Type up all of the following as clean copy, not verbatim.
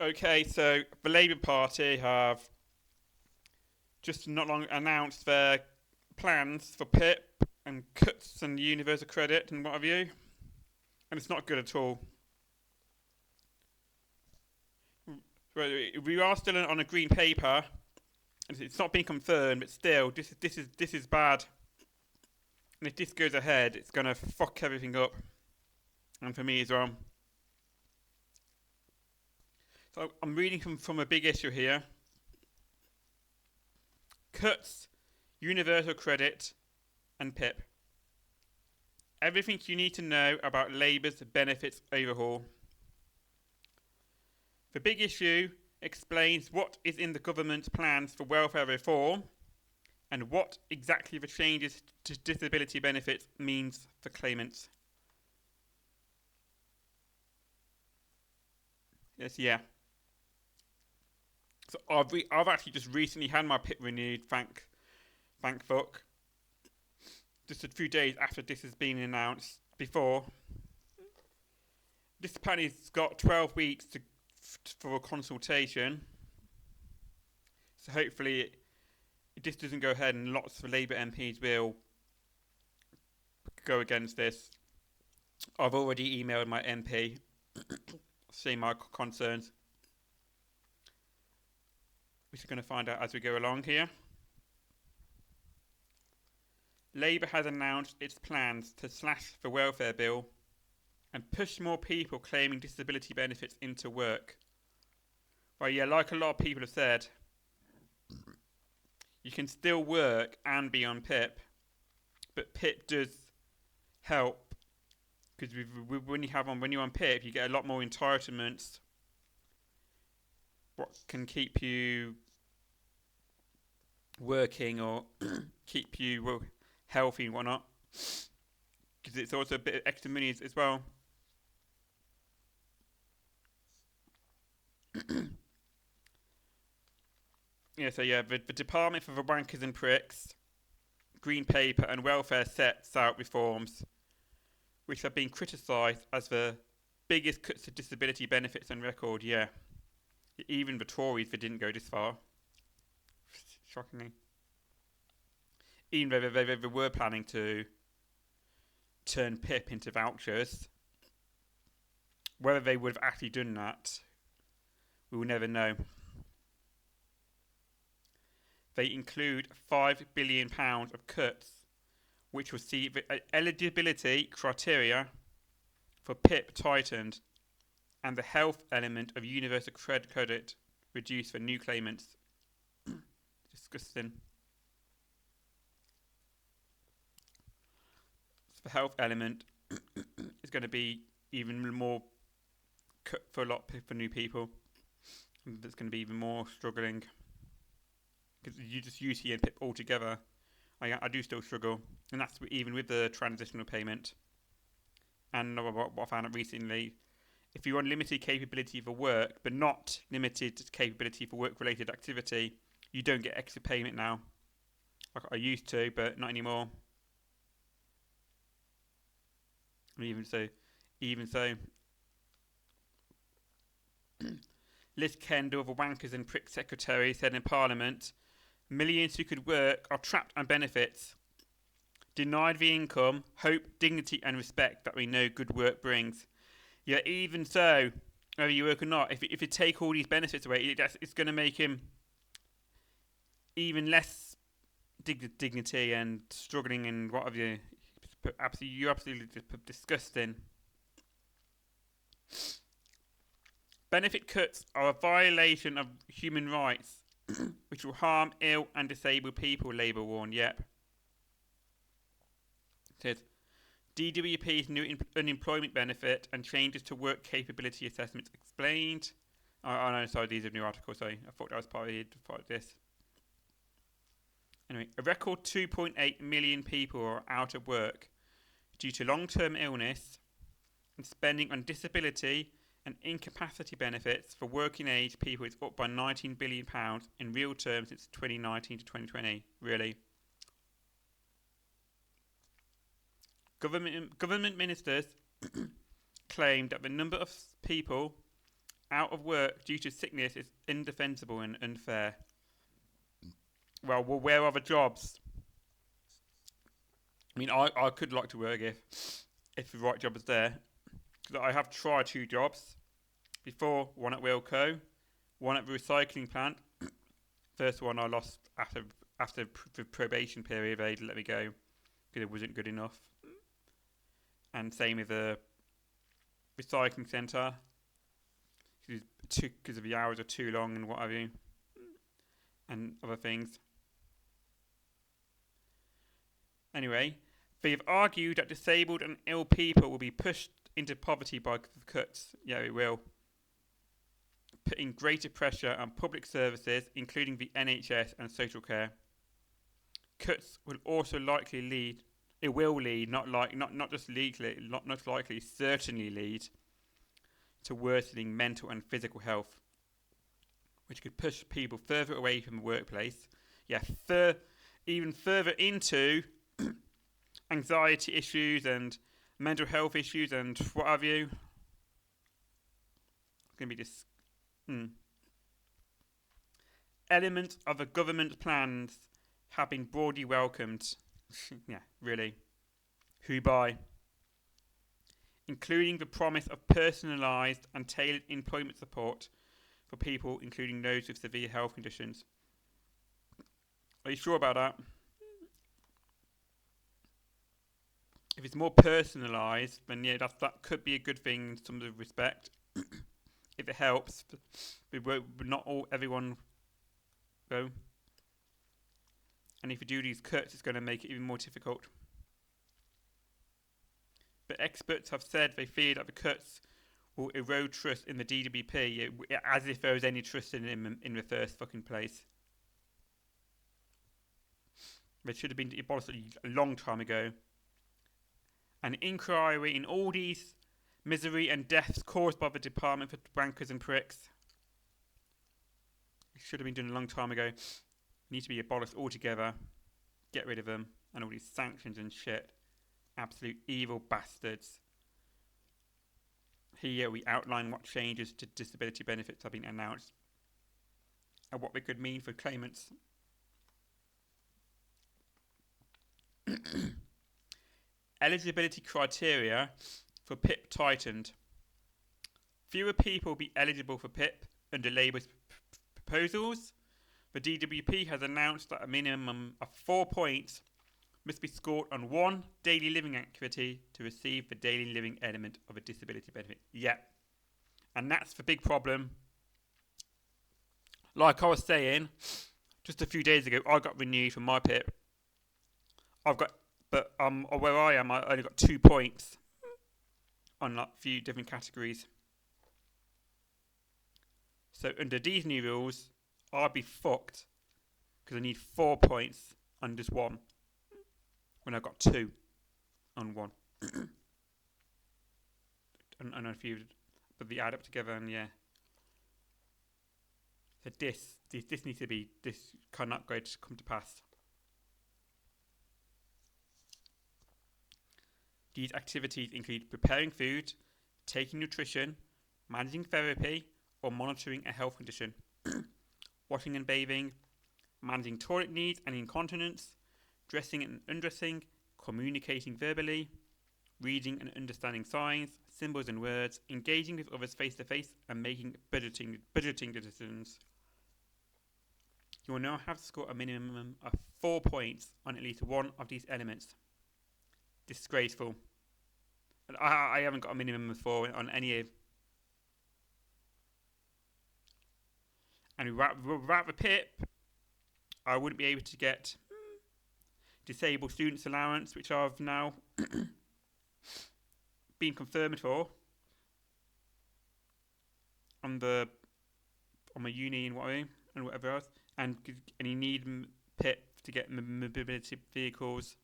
Okay, so the Labour Party have just not long announced their plans for PIP and cuts and universal credit and what have you, and it's not good at all. We are still on a green paper, and it's not been confirmed, but still, this is bad. And if this goes ahead, it's gonna fuck everything up, and for me as well. So I'm reading from a big issue here. Cuts, universal credit, and PIP. Everything you need to know about Labour's benefits overhaul. The big issue explains what is in the government's plans for welfare reform and what exactly the changes to disability benefits means for claimants. Yes, yeah. So I've actually just recently had my PIP renewed, thank fuck. Just a few days after this has been announced. Before, this apparently's got 12 weeks for a consultation. So hopefully this doesn't go ahead, and lots of Labour MPs will go against this. I've already emailed my MP saying my concerns, which we're going to find out as we go along here. Labour has announced its plans to slash the welfare bill and push more people claiming disability benefits into work. Well, yeah, like a lot of people have said, you can still work and be on PIP, but PIP does help because when you're on PIP, you get a lot more entitlements. What can keep you working or keep you healthy and whatnot, because it's also a bit of extra money as well. Yeah, so yeah, the Department for the Wankers and Pricks, Green Paper and Welfare sets out reforms which have been criticised as the biggest cuts to disability benefits on record, yeah. Even the Tories, they didn't go this far. Shockingly. Even though they were planning to turn PIP into vouchers, whether they would have actually done that, we will never know. They include £5 billion of cuts, which will see the eligibility criteria for PIP tightened and the health element of universal credit reduced for new claimants. Disgusting. So the health element is going to be even more cut for for new people. There's going to be even more struggling because you just use UC and PIP altogether. I do still struggle, and that's even with the transitional payment. And what I found out recently, if you're on limited capability for work, but not limited capability for work-related activity, you don't get extra payment now. Like I used to, but not anymore. Even so, Liz Kendall, the Wankers and Prick Secretary, said in Parliament, millions who could work are trapped on benefits, denied the income, hope, dignity and respect that we know good work brings. Yeah, even so, whether you work or not, if you take all these benefits away, it's going to make him even less dignity and struggling and what have you. You're absolutely disgusting. Benefit cuts are a violation of human rights, which will harm ill and disabled people, Labour warned. Yep. It says, DWP's new unemployment benefit and changes to work capability assessments explained. Oh no, sorry, these are new articles, sorry. I thought that was part of this. Anyway, a record 2.8 million people are out of work due to long-term illness, and spending on disability and incapacity benefits for working age people is up by £19 billion in real terms since 2019 to 2020. Really? Government ministers claimed that the number of people out of work due to sickness is indefensible and unfair. Well, where are the jobs? I mean, I could like to work if the right job was there. Because I have tried 2 jobs before, one at Wilco, one at the recycling plant. First one I lost after the probation period. They let me go because it wasn't good enough. And same with the recycling centre, because the hours are too long and what have you, and other things. Anyway, they have argued that disabled and ill people will be pushed into poverty by cuts. Yeah, it will. Putting greater pressure on public services, including the NHS and social care. Cuts will also likely lead. It will lead, not just legally, not likely, certainly lead to worsening mental and physical health, which could push people further away from the workplace. Yeah, even further into anxiety issues and mental health issues and what have you. It's going to be this. Elements of the government plans have been broadly welcomed. Yeah, really. Who by? Including the promise of personalised and tailored employment support for people, including those with severe health conditions. Are you sure about that? If it's more personalised, then yeah, that could be a good thing in some respect. If it helps, but not everyone go. And if you do these cuts, it's going to make it even more difficult. But experts have said they fear that the cuts will erode trust in the DWP, as if there was any trust in them in the first fucking place. They should have been abolished a long time ago. An inquiry in all these misery and deaths caused by the Department for Wankers and Pricks. It should have been done a long time ago. Need to be abolished altogether. Get rid of them. And all these sanctions and shit. Absolute evil bastards. Here we outline what changes to disability benefits have been announced and what they could mean for claimants. Eligibility criteria for PIP tightened. Fewer people will be eligible for PIP under Labour's proposals. The DWP has announced that a minimum of 4 points must be scored on one daily living activity to receive the daily living element of a disability benefit. Yeah. And that's the big problem. Like I was saying, just a few days ago, I got renewed for my PIP. But where I am, I only got 2 points on like a few different categories. So under these new rules, I'd be fucked because I need 4 points on just one when I got 2 on one. and a few, but they add up together, and yeah. So this needs to be, this cannot go to come to pass. These activities include preparing food, taking nutrition, managing therapy, or monitoring a health condition, washing and bathing, managing toilet needs and incontinence, dressing and undressing, communicating verbally, reading and understanding signs, symbols and words, engaging with others face to face, and making budgeting decisions. You will now have to score a minimum of 4 points on at least one of these elements. Disgraceful. I haven't got a minimum of 4 on any of. And without the PIP, I wouldn't be able to get disabled students allowance, which I've now been confirmed for on my uni and whatever else, and you need PIP to get mobility vehicles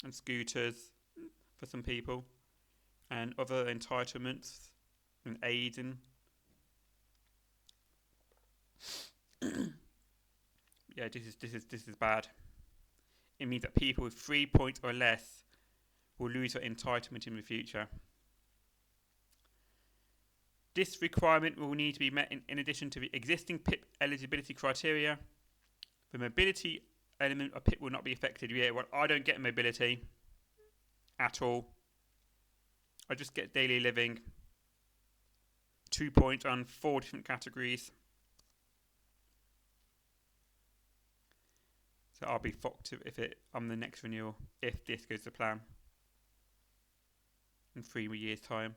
and scooters for some people, and other entitlements and aid and yeah, this is bad. It means that people with 3 points or less will lose their entitlement in the future. This requirement will need to be met in addition to the existing PIP eligibility criteria. The mobility element of PIP will not be affected. Yeah, well, I don't get mobility at all. I just get daily living. 2 points on 4 different categories. So I'll be fucked if it on the next renewal if this goes to plan in 3 years' time.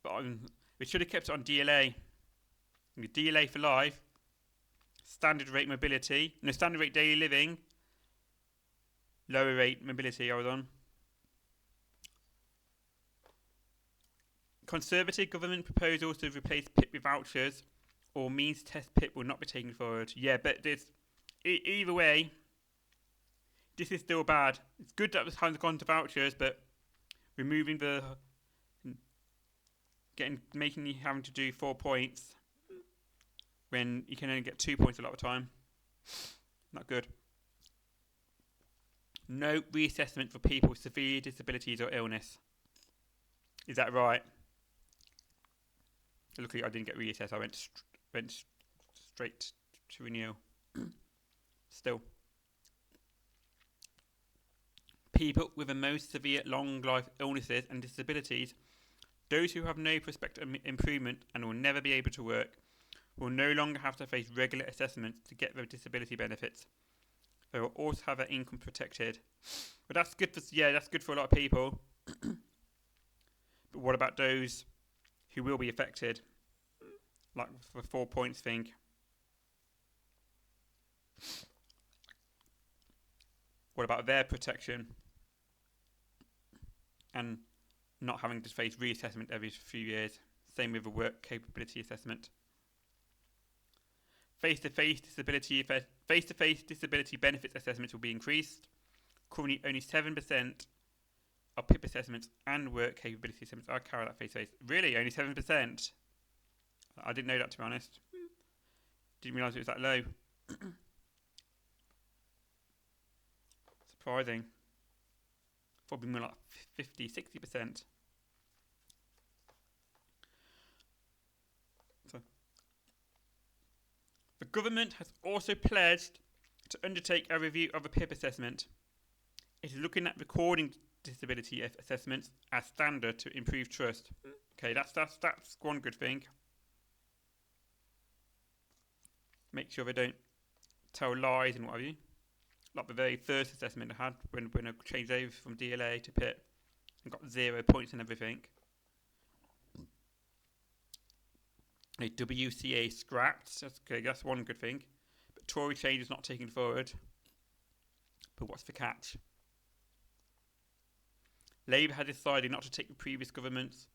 But we should have kept it on DLA. DLA for life, standard rate mobility, no, standard rate daily living, lower rate mobility I was on. Conservative government proposals to replace PIP with vouchers or means test PIP will not be taken forward. Yeah, but either way, this is still bad. It's good that the time's gone to vouchers, but removing making you having to do 4 points when you can only get 2 points a lot of the time. Not good. No reassessment for people with severe disabilities or illness. Is that right? Luckily, I didn't get reassessed. I went straight to renewal. Still. People with the most severe long life illnesses and disabilities, those who have no prospective improvement and will never be able to work, will no longer have to face regular assessments to get their disability benefits. They will also have their income protected. But that's good for a lot of people. But what about those who will be affected? Like the 4 points thing. What about their protection? And not having to face reassessment every few years. Same with the work capability assessment. Face-to-face disability benefits assessments will be increased. Currently, only 7% of PIP assessments and work capability assessments are carried out face-to-face. Really, only 7%? I didn't know that, to be honest. Didn't realise it was that low. Surprising. Probably more like 50, 60%. The government has also pledged to undertake a review of the PIP assessment. It is looking at recording disability assessments as standard to improve trust. Okay, that's one good thing. Make sure they don't tell lies and what have you. Like the very first assessment I had when I changed over from DLA to PIP and got 0 points and everything. A WCA scrapped. That's one good thing. But Tory change is not taken forward. But what's the catch? Labour had decided not to take the previous government's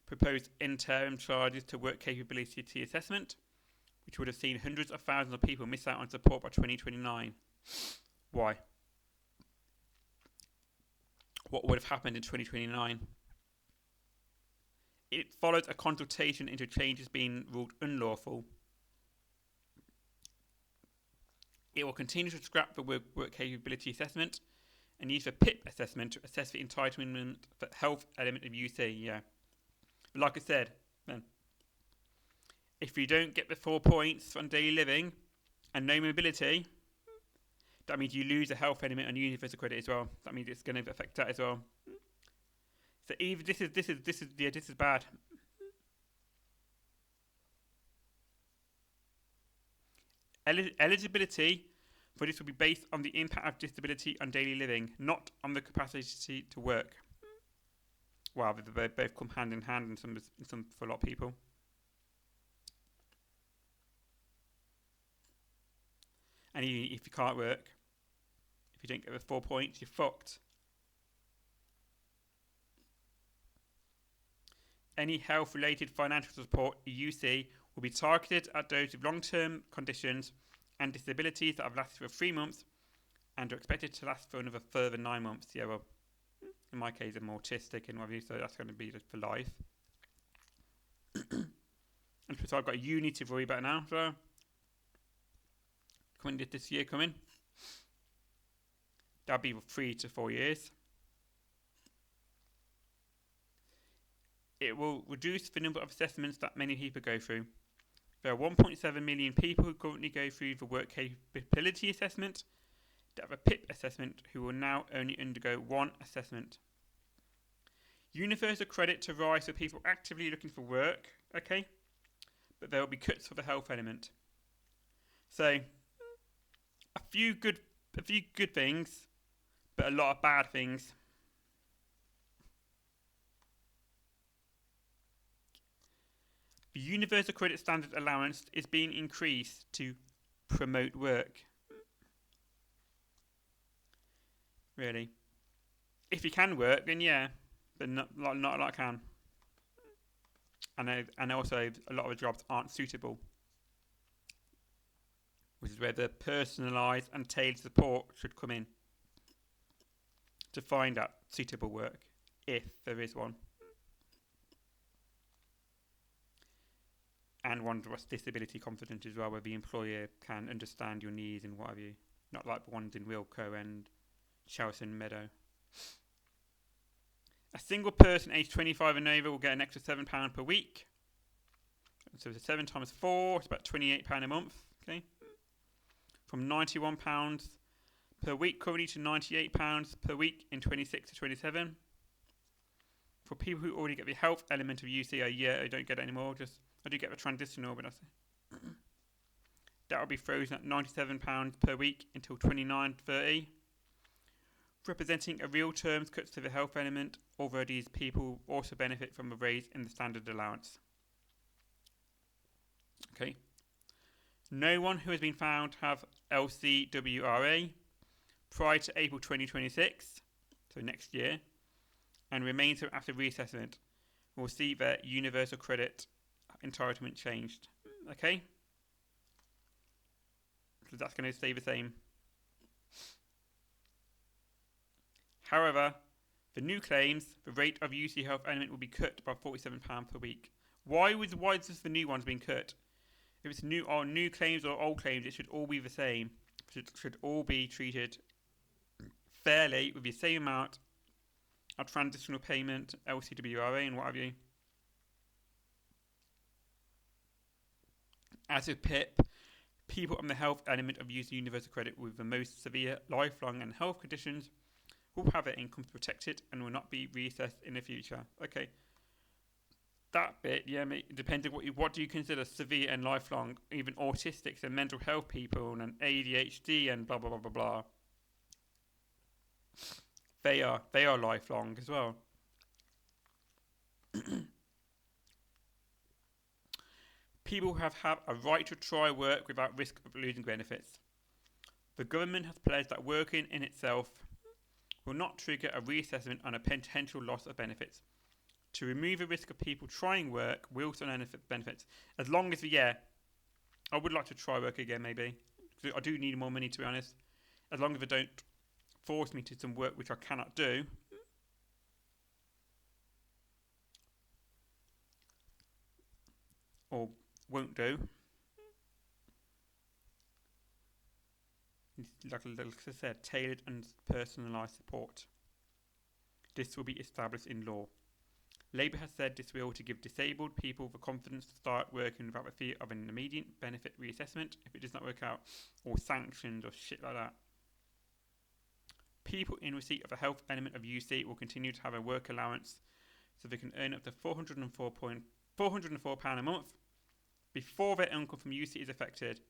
proposed interim charges to work capability assessment, which would have seen hundreds of thousands of people miss out on support by 2029. Why? What would have happened in 2029? It followed a consultation into changes being ruled unlawful. It will continue to scrap the work capability assessment and use the PIP assessment to assess the entitlement for health element of UC. Yeah. But like I said, then, if you don't get the 4 points on daily living and no mobility, that means you lose the health element on universal credit as well. That means it's going to affect that as well. So this is bad. Eligibility for this will be based on the impact of disability on daily living, not on the capacity to work. Well, they both come hand in hand in some for a lot of people. And if you can't work, if you don't get the 4 points, you're fucked. Any health-related financial support UC will be targeted at those with long-term conditions and disabilities that have lasted for 3 months and are expected to last for another further 9 months. Yeah, well, in my case, I'm autistic and what have you, so that's going to be for life. And so I've got a uni to worry about now, so coming this year coming. That'll be 3 to 4 years. It will reduce the number of assessments that many people go through. There are 1.7 million people who currently go through the work capability assessment that have a PIP assessment who will now only undergo one assessment. Universal credit to rise for people actively looking for work, okay? But there will be cuts for the health element. So, a few good things, but a lot of bad things. The Universal Credit Standard Allowance is being increased to promote work. Really. If you can work, then yeah, but not a lot can. And also, a lot of the jobs aren't suitable, which is where the personalised and tailored support should come in to find out suitable work, if there is one. And one that's disability confident as well, where the employer can understand your needs and what have you. Not like the ones in Wilco and Chelsen Meadow. A single person aged 25 and over will get an extra £7 per week. So it's 7 times 4, it's about £28 a month. Okay, from £91 per week currently to £98 per week in 26 to 27. For people who already get the health element of UC, I don't get it anymore. I do get the transitional, but that will be frozen at £97 per week until 29.30, representing a real terms cuts to the health element, although these people also benefit from a raise in the standard allowance. Okay. No one who has been found to have LCWRA prior to April 2026, so next year, and remains so after reassessment, will see their universal credit entitlement changed. Okay? So that's going to stay the same. However, for new claims, the rate of UC health element will be cut by £47 per week. Why is this the new ones being cut? If it's new claims or old claims, it should all be the same. It should all be treated fairly with the same amount of transitional payment, LCWRA and what have you. As with PIP, people on the health element of using universal credit with the most severe lifelong and health conditions will have their incomes protected and will not be reassessed in the future. Okay, that bit, yeah, depending what do you consider severe and lifelong, even autistics and mental health people and ADHD and blah blah blah blah blah. They are lifelong as well. People have a right to try work without risk of losing benefits. The government has pledged that working in itself will not trigger a reassessment on a potential loss of benefits. To remove the risk of people trying work will still benefits. As long as, I would like to try work again maybe. Because I do need more money, to be honest. As long as they don't force me to some work which I cannot do. Or won't do. Like I said, tailored and personalised support. This will be established in law. Labour has said this will to give disabled people the confidence to start working without the fear of an immediate benefit reassessment if it does not work out, or sanctions or shit like that. People in receipt of the health element of UC will continue to have a work allowance, so they can earn up to £404 a month before their income from UC is affected,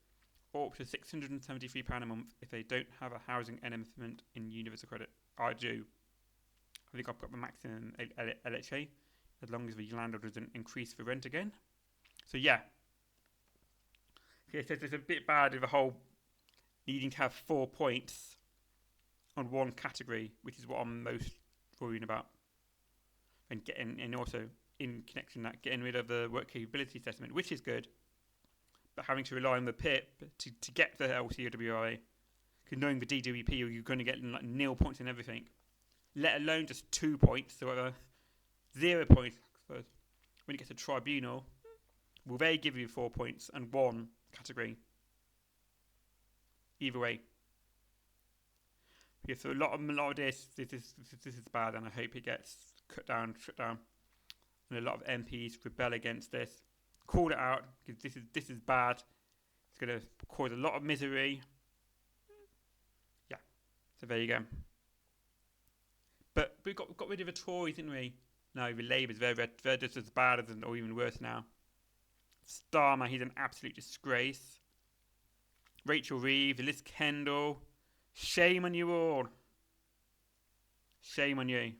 or up to £673 a month if they don't have a housing element in universal credit. I do. I think I've got the maximum LHA, as long as the landlord doesn't increase the rent again. So yeah. So it's a bit bad with the whole needing to have 4 points on one category, which is what I'm most worrying about. And also in connection that getting rid of the work capability assessment, which is good, but having to rely on the PIP to get the LCWRA, because knowing the DWP, you're going to get like 0 points in everything, let alone just 2 points or 0 points, I suppose. When you get to tribunal, will they give you 4 points and one category? Either way. Yeah, so a lot of this is bad, and I hope it gets cut down. and a lot of MPs rebel against this. Called it out because this is bad. It's going to cause a lot of misery. Yeah, so there you go. But we got rid of the Tories, didn't we? No, the Labours, they're just as bad as, or even worse now. Starmer, he's an absolute disgrace. Rachel Reeves, Liz Kendall. Shame on you all. Shame on you.